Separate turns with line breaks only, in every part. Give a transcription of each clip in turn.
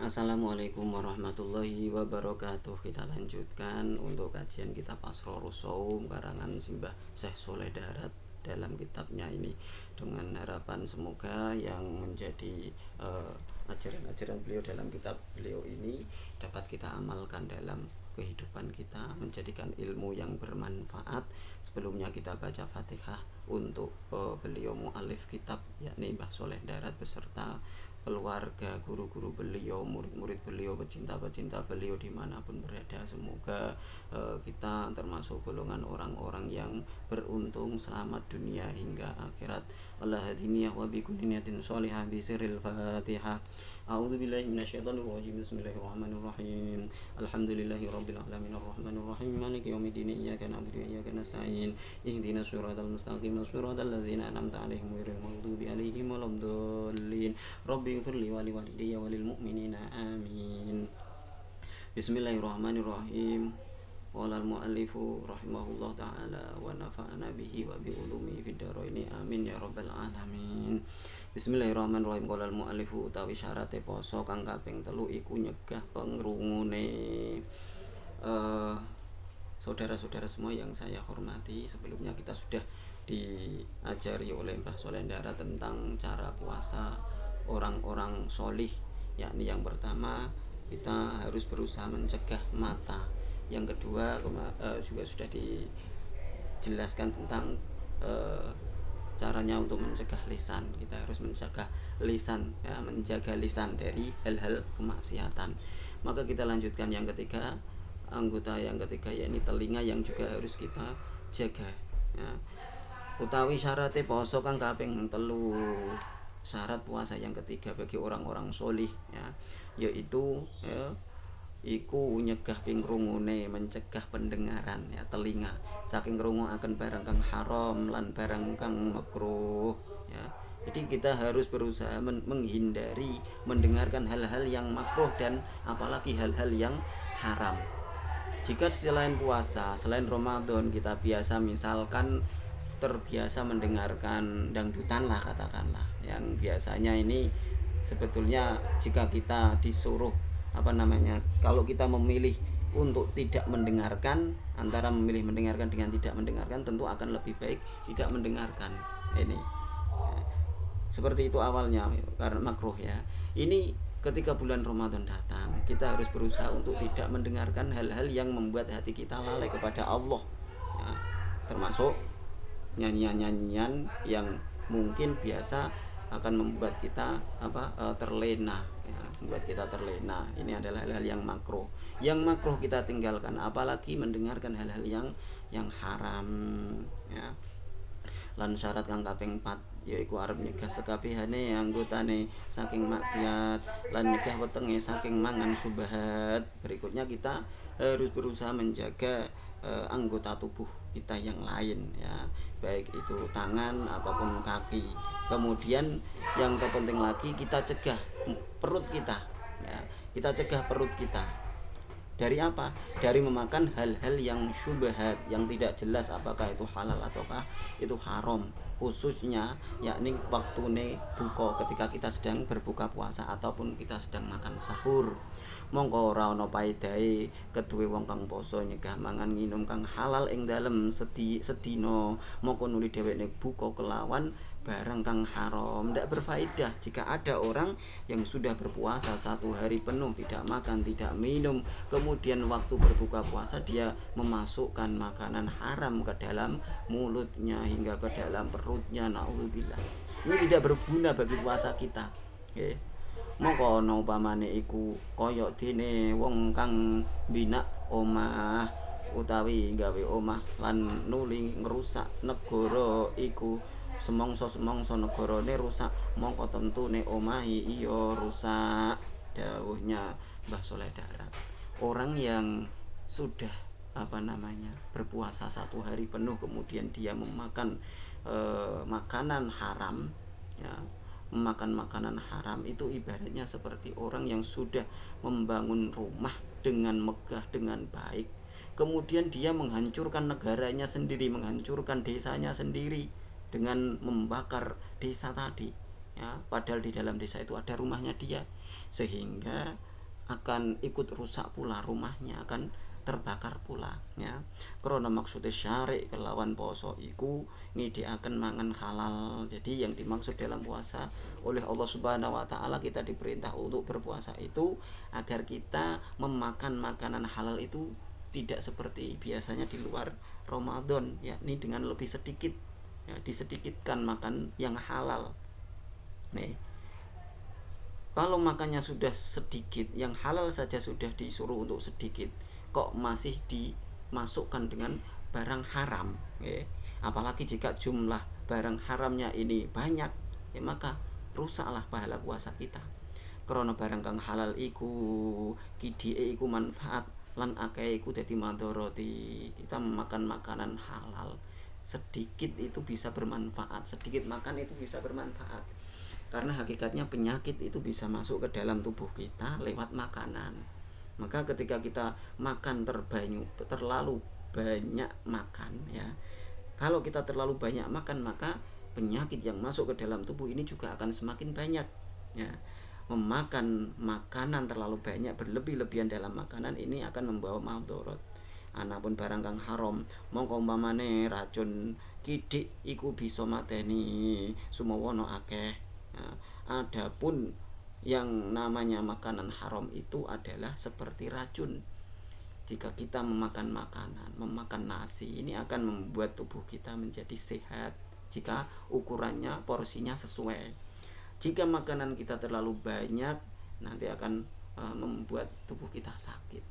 Assalamualaikum warahmatullahi wabarakatuh. Kita lanjutkan untuk kajian kitab Asrorus Shaum karangan Simbah Syekh Soleh Darat dalam kitabnya ini, dengan harapan semoga yang menjadi ajaran-ajaran beliau dalam kitab beliau ini dapat kita amalkan dalam kehidupan kita, menjadikan ilmu yang bermanfaat. Sebelumnya kita baca Fatihah untuk beliau mu'alif kitab, yakni Mbah Soleh Darat beserta keluarga, guru-guru beliau, murid-murid beliau, pecinta-pecinta beliau dimanapun berada. Semoga kita termasuk golongan orang-orang yang beruntung, selamat dunia hingga akhirat. Allah hadiniyah wa bikulli niyatin sholihah bi sirril Fatihah. A'udzu billahi minasyaitonir rajim. Bismillahirrahmanirrahim. Alhamdulillahi rabbil alamin arrahmanir rahim maliki yaumiddin iyyaka na'budu wa iyyaka nasta'in ihdinas siratal mustaqim siratal ladzina an'amta 'alaihim ghairil maghdubi 'alaihim waladdallin. Rabbi ighfirli wa liwalidayya wa lil mu'minina amin. Bismillahirrahmanirrahim. Qala al-mu'allifu rahimahullah ta'ala wa nafa'ana bihi wa bi ulumi fid dharain amin ya rabbal alamin. Bismillahirrahmanirrahim. Qala al-mu'allifu utawi syarate poso kang kaping 3 iku nyegah pengrungune. Saudara-saudara semua yang saya hormati, sebelumnya kita sudah diajari oleh Mbah Soleh Darat tentang cara puasa orang-orang solih, yakni yang pertama kita harus berusaha mencegah mata, yang kedua juga sudah dijelaskan tentang caranya untuk mencegah lisan. Kita harus mencegah lisan, ya, menjaga lisan dari hal-hal kemaksiatan. Maka kita lanjutkan yang ketiga, anggota yang ketiga, yakni telinga yang juga harus kita jaga, ya. Utawi syaratnya poso kang kaping 3, syarat puasa yang ketiga bagi orang-orang solih, ya, yaitu iku nyegah pingrungune, mencegah pendengaran, ya, telinga saking ngrungokaken barang kang haram lan barang kang makruh, ya. Jadi kita harus berusaha menghindari mendengarkan hal-hal yang makruh dan apalagi hal-hal yang haram. Jika selain puasa, selain Ramadan, kita biasa misalkan terbiasa mendengarkan dangdutan lah katakanlah, yang biasanya ini sebetulnya jika kita disuruh kalau kita memilih untuk tidak mendengarkan, antara memilih mendengarkan dengan tidak mendengarkan, tentu akan lebih baik tidak mendengarkan ini. Seperti itu awalnya karena makruh, ya. Ini ketika bulan Ramadan datang, kita harus berusaha untuk tidak mendengarkan hal-hal yang membuat hati kita lalai kepada Allah, ya. Termasuk nyanyian-nyanyian yang mungkin biasa akan membuat kita terlena, ya, membuat kita terlena. Ini adalah hal-hal yang makruh. Yang makruh kita tinggalkan, apalagi mendengarkan hal-hal yang haram, ya. Lan syarat kang kaping 4 yaiku arep nyegah sekabehane anggotane saking maksiat lan nyegah wetenge saking mangan subhat. Berikutnya kita harus berusaha menjaga anggota tubuh kita yang lain, ya, baik itu tangan ataupun kaki. Kemudian yang terpenting lagi, kita cegah perut kita, ya, kita cegah perut kita dari apa? Dari memakan hal-hal yang syubhat, yang tidak jelas apakah itu halal ataukah itu haram, khususnya yakni waktune buka, ketika kita sedang berbuka puasa ataupun kita sedang makan sahur. Mongko ora ana paedahe keduwe wong kang poso nyegah mangan nginum kang halal ing dalem sedina, mongko nuli dheweke buka kelawan barang kang haram. Tidak berfaedah jika ada orang yang sudah berpuasa 1 hari penuh tidak makan tidak minum, kemudian waktu berbuka puasa dia memasukkan makanan haram ke dalam mulutnya hingga ke dalam perutnya. Naudzubillah, ini tidak berguna bagi puasa kita, okay. Mongko ana upamane iku kaya dene wong kang bina omah utawi gawe omah lan nuli ngrusak negara iku, semongso negarane rusak, mongko tentune omahe iya rusak. Dawuhnya Mbah Soleh Darat, orang yang sudah berpuasa 1 hari penuh kemudian dia memakan makanan haram, ya, memakan makanan haram itu ibaratnya seperti orang yang sudah membangun rumah dengan megah, dengan baik, kemudian dia menghancurkan negaranya sendiri, menghancurkan desanya sendiri dengan membakar desa tadi, ya, padahal di dalam desa itu ada rumahnya dia. Sehingga akan ikut rusak pula, rumahnya akan terbakar pula ya. Karena maksudnya syari kelawan poso iku nyediaken mangan halal. Jadi yang dimaksud dalam puasa oleh Allah Subhanahu wa taala, kita diperintah untuk berpuasa itu agar kita memakan makanan halal itu tidak seperti biasanya di luar Ramadan, yakni dengan lebih sedikit ya, disedikitkan makan yang halal. Nih, kalau makannya sudah sedikit, yang halal saja sudah disuruh untuk sedikit, kok masih dimasukkan dengan barang haram ya. Apalagi jika jumlah barang haramnya ini banyak ya, maka rusaklah pahala puasa kita. Karena barang kang halal iku kidike iku manfaat lan akeh iku dadi madharati. Kita memakan makanan halal sedikit itu bisa bermanfaat, sedikit makan itu bisa bermanfaat, karena hakikatnya penyakit itu bisa masuk ke dalam tubuh kita lewat makanan. Maka ketika kita makan terlalu banyak makan ya, kalau kita terlalu banyak makan, maka penyakit yang masuk ke dalam tubuh ini juga akan semakin banyak ya. Memakan makanan terlalu banyak, berlebih-lebihan dalam makanan ini akan membawa madharat. Anapun barang kang haram, mongko umpamane racun kidik iku bisa mateni sumawana akeh. Nah, adapun yang namanya makanan haram itu adalah seperti racun. Jika kita memakan makanan, memakan nasi, ini akan membuat tubuh kita menjadi sehat jika ukurannya, porsinya sesuai. Jika makanan kita terlalu banyak, nanti akan membuat tubuh kita sakit.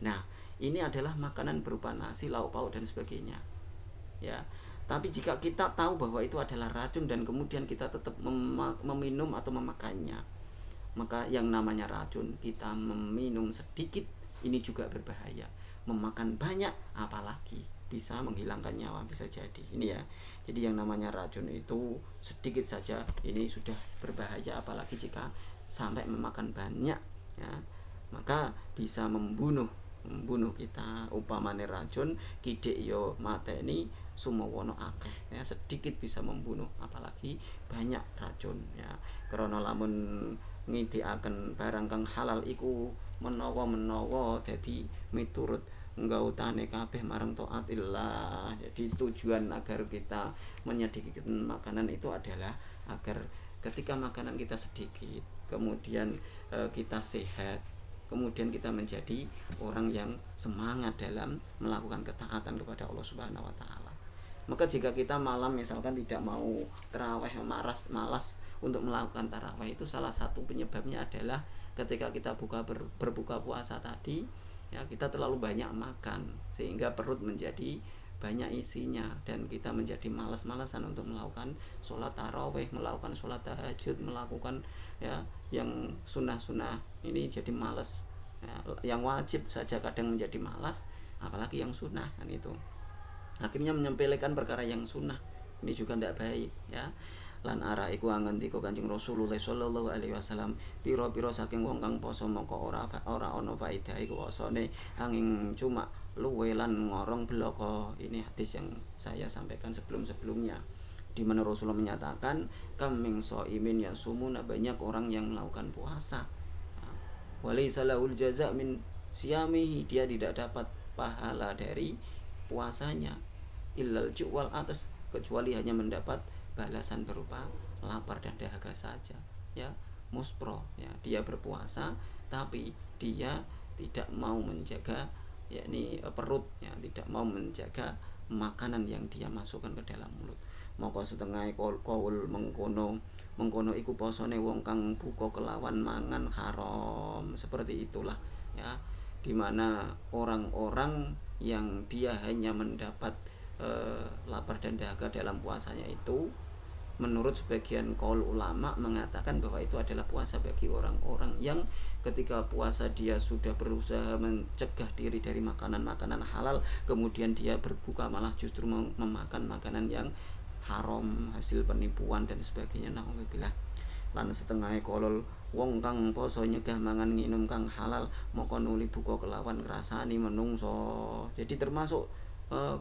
Nah, ini adalah makanan berupa nasi, lauk pauk dan sebagainya ya. Tapi jika kita tahu bahwa itu adalah racun dan kemudian kita tetap meminum atau memakannya, maka yang namanya racun, kita meminum sedikit ini juga berbahaya. Memakan banyak apalagi bisa menghilangkan nyawa, bisa jadi ini ya. Jadi yang namanya racun itu sedikit saja ini sudah berbahaya, apalagi jika sampai memakan banyak ya, maka bisa membunuh kita. Upamane racun kidik yo mateni sumawana akeh ya, sedikit bisa membunuh apalagi banyak racun ya. Karena lamun ngidikaken barang kang halal iku menawa dadi miturut nggautane kabeh marang taatillah. Jadi tujuan agar kita menyedikitkan makanan itu adalah agar ketika makanan kita sedikit, kemudian kita sehat, kemudian kita menjadi orang yang semangat dalam melakukan ketaatan kepada Allah Subhanahu wa taala. Maka jika kita malam misalkan tidak mau tarawih, malas untuk melakukan tarawih, itu salah satu penyebabnya adalah ketika kita berbuka puasa tadi ya, kita terlalu banyak makan sehingga perut menjadi banyak isinya dan kita menjadi malas-malasan untuk melakukan sholat tarawih, melakukan sholat tahajud, melakukan ya yang sunnah-sunnah ini jadi malas ya. Yang wajib saja kadang menjadi malas, apalagi yang sunnah kan itu. Akhirnya menyempelekan perkara yang sunnah, ini juga tidak baik ya. Lan arah iku ngendika Kanjeng Rasulullah sallallahu alaihi wasallam, pira-pira saking wong kang poso moko ora ana faedah iku posone angin cuma luwe lan ngorong bloko. Ini hadis yang saya sampaikan sebelum-sebelumnya, di mana Rasulullah menyatakan kaming soimin yang sumuna, banyak orang yang melakukan puasa walaysa lahul jaza min siyamihi, dia tidak dapat pahala dari puasanya illal ju'wal atas, kecuali hanya mendapat balasan berupa lapar dan dahaga saja ya. Muspro ya, dia berpuasa tapi dia tidak mau menjaga yakni perut ya, tidak mau menjaga makanan yang dia masukkan ke dalam mulut. Maka setengah kaul mengkono iku posone wong kang buka kelawan mangan haram. Seperti itulah ya, dimana orang-orang yang dia hanya mendapat lapar dan dahaga dalam puasanya itu, menurut sebagian kaul ulama mengatakan bahwa itu adalah puasa bagi orang-orang yang ketika puasa dia sudah berusaha mencegah diri dari makanan-makanan halal, kemudian dia berbuka malah justru memakan makanan yang haram, hasil penipuan dan sebagainya. Nauzubillah. Lan setengah kolol wong kang poso nyegah mangan nginum kang halal, moko nuli buka kelawan ngrasani menungso. Jadi termasuk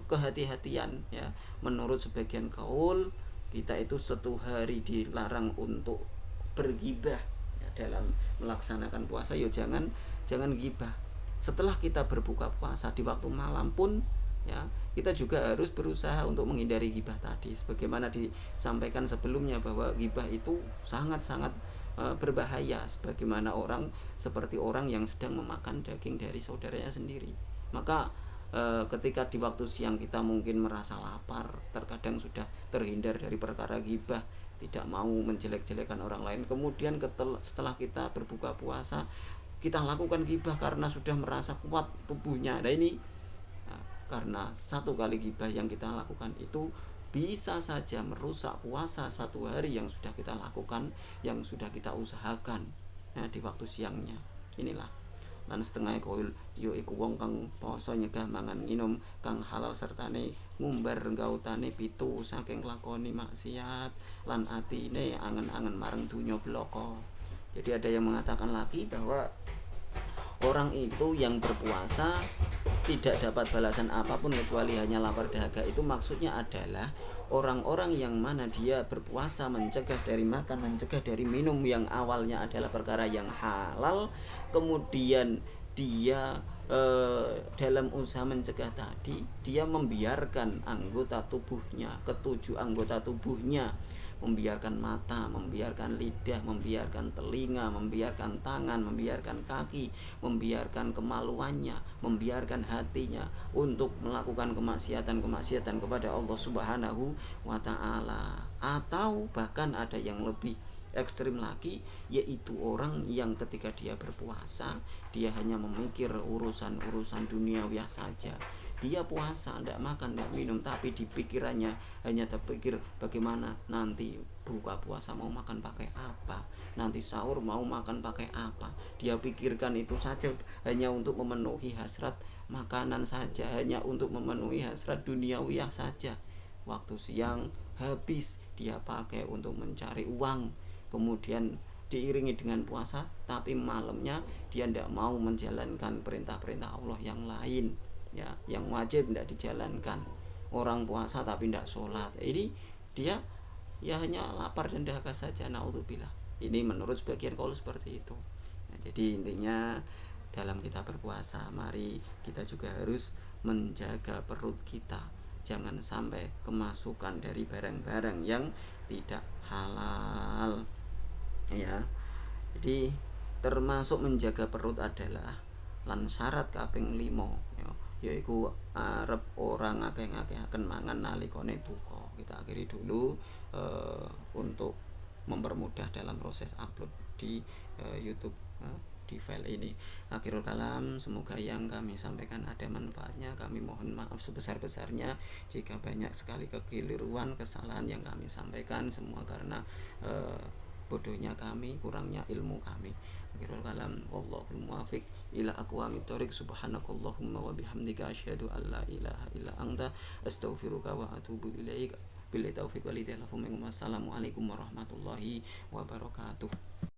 kehati-hatian ya. Menurut sebagian kaul, kita itu 1 hari dilarang untuk bergibah ya, dalam melaksanakan puasa, yo jangan gibah. Setelah kita berbuka puasa di waktu malam pun ya, kita juga harus berusaha untuk menghindari gibah tadi, sebagaimana disampaikan sebelumnya bahwa gibah itu sangat-sangat berbahaya, sebagaimana seperti orang yang sedang memakan daging dari saudaranya sendiri. Maka ketika di waktu siang kita mungkin merasa lapar, terkadang sudah terhindar dari perkara gibah, tidak mau menjelek-jelekan orang lain, kemudian setelah kita berbuka puasa kita lakukan gibah karena sudah merasa kuat tubuhnya. Nah ini karena satu kali gibah yang kita lakukan itu bisa saja merusak puasa satu hari yang sudah kita lakukan, yang sudah kita usahakan di waktu siangnya. Inilah lan setengah koil yo iku wong kang poso nyegah mangan minum kang halal sertane ngumbar gautane pitu saking lakoni maksiat lan atine angen-angen marang dunya bloko. Jadi ada yang mengatakan lagi bahwa orang itu yang berpuasa tidak dapat balasan apapun kecuali hanya lapar dahaga. Itu maksudnya adalah orang-orang yang mana dia berpuasa mencegah dari makan, mencegah dari minum yang awalnya adalah perkara yang halal, kemudian dia dalam usaha mencegah tadi dia membiarkan anggota tubuhnya, ketujuh anggota tubuhnya, membiarkan mata, membiarkan lidah, membiarkan telinga, membiarkan tangan, membiarkan kaki, membiarkan kemaluannya, membiarkan hatinya untuk melakukan kemaksiatan kepada Allah Subhanahu wa taala. Atau bahkan ada yang lebih ekstrim lagi, yaitu orang yang ketika dia berpuasa dia hanya memikir urusan duniawi saja. Dia puasa, tidak makan, tidak minum, tapi di pikirannya hanya terpikir bagaimana nanti buka puasa mau makan pakai apa, nanti sahur mau makan pakai apa. Dia pikirkan itu saja, hanya untuk memenuhi hasrat makanan saja, hanya untuk memenuhi hasrat duniawi saja. Waktu siang habis dia pakai untuk mencari uang, kemudian diiringi dengan puasa, tapi malamnya dia tidak mau menjalankan perintah-perintah Allah yang lain, ya, yang wajib tidak dijalankan. Orang puasa tapi tidak sholat, ini dia ya hanya lapar dan dahaga saja. Naudzubillah. Ini menurut sebagian kaul seperti itu. Nah, jadi intinya dalam kita berpuasa, mari kita juga harus menjaga perut kita, jangan sampai kemasukan dari barang-barang yang tidak halal, ya. Jadi termasuk menjaga perut adalah lan syarat kaping 5 ya, yaiku arep orang akeh-akehaken mangan nalikane buka. Kita akhiri dulu untuk mempermudah dalam proses upload di YouTube di file ini. Akhirul kalam, semoga yang kami sampaikan ada manfaatnya. Kami mohon maaf sebesar-besarnya jika banyak sekali kekeliruan, kesalahan yang kami sampaikan, semua karena bodohnya kami, kurangnya ilmu kami. Akhirul kalam, wallahul muwaffiq ila aqwamit thoriq. Subhanakallahumma wa bihamdika asyhadu an la ilaha illa anta astaghfiruka wa atubu ilaik. Billahi taufiq wal hidayah. Assalamualaikum warahmatullahi wabarakatuh.